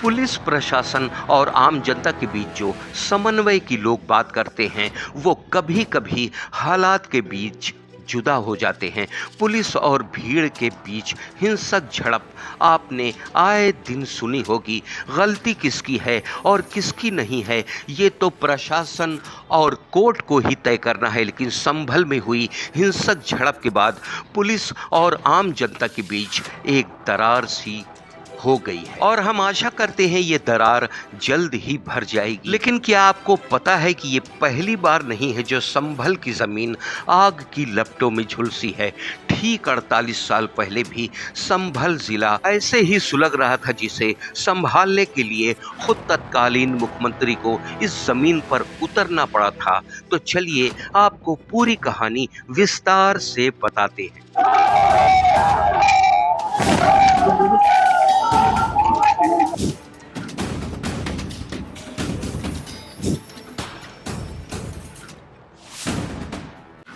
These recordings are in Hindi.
पुलिस प्रशासन और आम जनता के बीच जो समन्वय की लोग बात करते हैं, वो कभी-कभी हालात के बीच जुदा हो जाते हैं। पुलिस और भीड़ के बीच हिंसक झड़प आपने आए दिन सुनी होगी। गलती किसकी है और किसकी नहीं है, ये तो प्रशासन और कोर्ट को ही तय करना है। लेकिन संभल में हुई हिंसक झड़प के बाद पुलिस और आम जनता के बीच एक दरार सी हो गई है और हम आशा करते हैं ये दरार जल्द ही भर जाएगी। लेकिन क्या आपको पता है कि ये पहली बार नहीं है जो संभल की जमीन आग की लपटों में झुलसी है। ठीक 48 साल पहले भी संभल जिला ऐसे ही सुलग रहा था, जिसे संभालने के लिए खुद तत्कालीन मुख्यमंत्री को इस जमीन पर उतरना पड़ा था। तो चलिए आपको पूरी कहानी विस्तार से बताते हैं।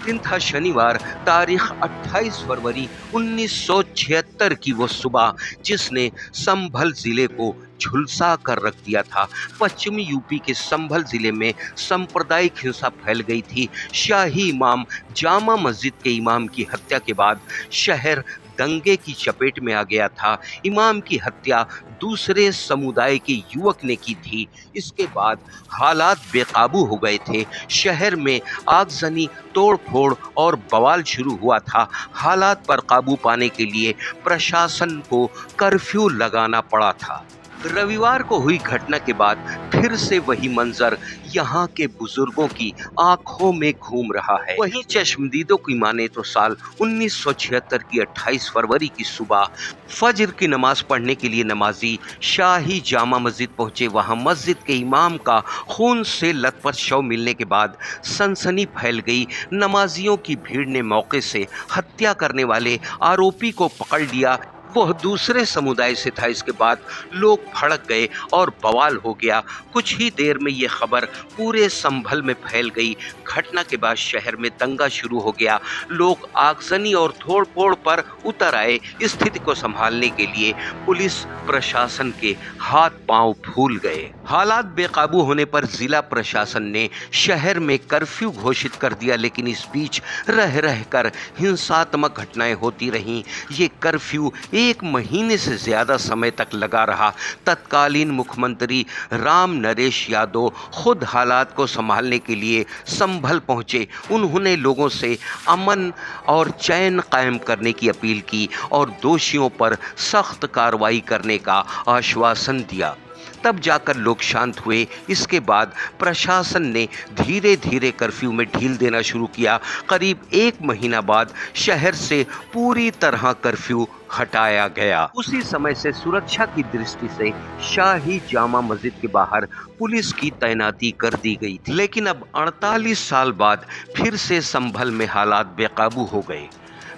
दिन था शनिवार, तारीख 28 फरवरी 1976 की वो सुबह जिसने संभल जिले को झुलसा कर रख दिया था। पश्चिमी यूपी के संभल जिले में सांप्रदायिक हिंसा फैल गई थी। शाही इमाम जामा मस्जिद के इमाम की हत्या के बाद शहर दंगे की चपेट में आ गया था। इमाम की हत्या दूसरे समुदाय के युवक ने की थी। इसके बाद हालात बेकाबू हो गए थे। शहर में आगजनी, तोड़फोड़ और बवाल शुरू हुआ था। हालात पर काबू पाने के लिए प्रशासन को कर्फ्यू लगाना पड़ा था। रविवार को हुई घटना के बाद फिर से वही मंजर यहाँ के बुजुर्गों की आंखों में घूम रहा है। वहीं चश्मदीदों की माने तो साल 1976 की 28 फरवरी की सुबह फजर की नमाज पढ़ने के लिए नमाजी शाही जामा मस्जिद पहुंचे। वहां मस्जिद के इमाम का खून से लथपथ शव मिलने के बाद सनसनी फैल गई। नमाजियों की भीड़ ने मौके से हत्या करने वाले आरोपी को पकड़ लिया। वह दूसरे समुदाय से था। इसके बाद लोग भड़क गए और बवाल हो गया। कुछ ही देर में ये खबर पूरे संभल में फैल गई। घटना के बाद शहर में दंगा शुरू हो गया। लोग आगजनी और तोड़फोड़ पर उतर आए। स्थिति को संभालने के लिए पुलिस प्रशासन के हाथ पांव फूल गए। हालात बेकाबू होने पर जिला प्रशासन ने शहर में कर्फ्यू घोषित कर दिया। लेकिन इस बीच रह रहकर हिंसात्मक घटनाएं होती रहीं। ये कर्फ्यू 1 महीने से ज्यादा समय तक लगा रहा। तत्कालीन मुख्यमंत्री राम नरेश यादव खुद हालात को संभालने के लिए संभल पहुंचे। उन्होंने लोगों से अमन और चैन कायम करने की अपील की और दोषियों पर सख्त कार्रवाई करने का आश्वासन दिया। तब जाकर लोग शांत हुए। इसके बाद प्रशासन ने धीरे धीरे कर्फ्यू में ढील देना शुरू किया। करीब 1 महीना बाद शहर से पूरी तरह कर्फ्यू हटाया गया। उसी समय से सुरक्षा की दृष्टि से शाही जामा मस्जिद के बाहर पुलिस की तैनाती कर दी गई थी। लेकिन अब 48 साल बाद फिर से संभल में हालात बेकाबू हो गए।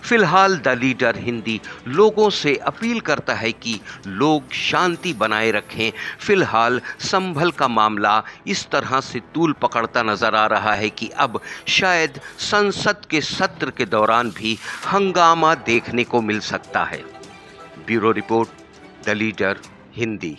फिलहाल द लीडर हिंदी लोगों से अपील करता है कि लोग शांति बनाए रखें। फिलहाल संभल का मामला इस तरह से तूल पकड़ता नजर आ रहा है कि अब शायद संसद के सत्र के दौरान भी हंगामा देखने को मिल सकता है। Bureau report, the leader Hindi.